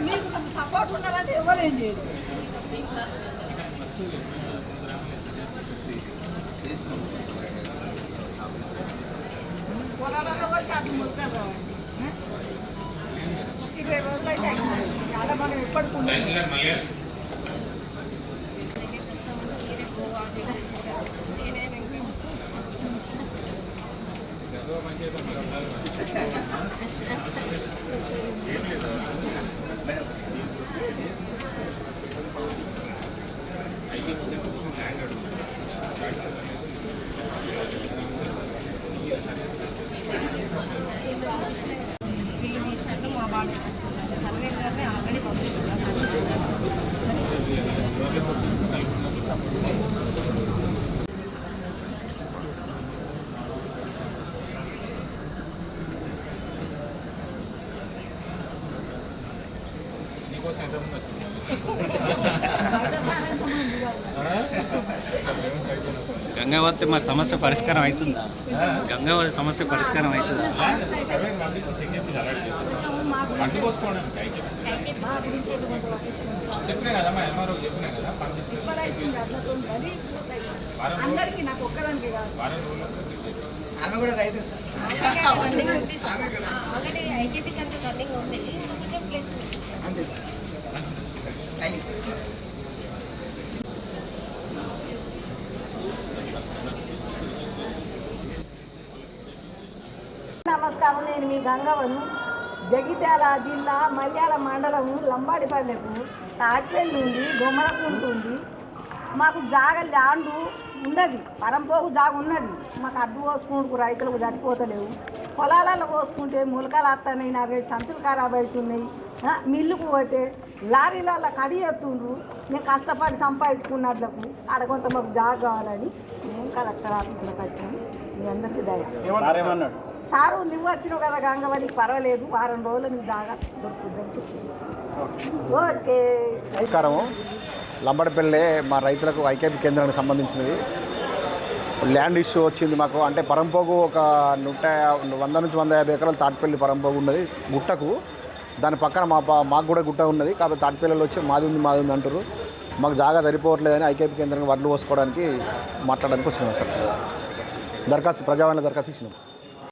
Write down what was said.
మీకు సపోర్ట్ ఉండాలంటే ఎవరేం చేయరు. పొలాలలో వరకు అటు ముక్కలు రావాలి. 20 రోజులు అయితే చాలా మనం ఎప్పటికీ వీళ్ళు తీసినట్టు మా వాళ్ళు సర్వే గారిని ఆల్రెడీ గంగావతి మరి సమస్య పరిష్కారం అవుతుందా? గంగావతి సమస్య పరిష్కారం అవుతుందా? అందరికీ నాకు ఒక్కదానికి కాదు. ఆమె కూడా రైతు ఆల్రెడీ ఐకేపీ సెంటర్ రన్నింగ్ ఉంది. ప్లేస్ అంతే సార్. Thank you sir. నమస్కారం. నేను మీ గంగవను, జగిత్యాల జిల్లా మల్యాల మండలము లంబాడిపల్లెకు తాటిపల్లి నుండి గొమ్మలకుంటుంది. మాకు జాగ ల్యాండు ఉన్నది, పరంపోగు జాగ ఉన్నది. మాకు అడ్డు పోసుకుంటూ రైతులకు చనిపోతలేవు. పొలాలలో పోసుకుంటే ములకలు వస్తున్నాయి, 4-5 సంచులు ఖరాబ్ అవుతున్నాయి. మిల్లుకు పోతే లారీలలో కడి ఎత్తుండ్రు. నేను కష్టపడి సంపాదించుకున్నట్లకు ఆడ కొంత మాకు జాగ కావాలని మేము కలెక్టర్ ఆఫీసులకు వచ్చాము. మీ అందరికీ దయ. సారు నువ్వు వచ్చినావు కదా గంగవనికి, పర్వాలేదు, వారం రోజులు నీకు దాగా దొరుకుతుందని చెప్పి. ఓకే. నమస్కారము. లంబడిపల్లె మా రైతులకు ఐకేపీ కేంద్రానికి సంబంధించినది ల్యాండ్ ఇష్యూ వచ్చింది మాకు. అంటే పరంపోగు ఒక 100 నుంచి 150 ఎకరాలు తాటిపల్లి పరంపోగు ఉన్నది గుట్టకు. దాని పక్కన మాకు కూడా గుట్ట ఉన్నది. కాబట్టి తాటిపల్లిలో వచ్చి మాది ఉంది అంటారు. మాకు జాగా సరిపోవట్లేదని ఐకేపీ కేంద్రానికి వడ్లు పోసుకోవడానికి మాట్లాడడానికి వచ్చినాం సార్. ప్రజావాణిలో దరఖాస్తు ఇచ్చినాం.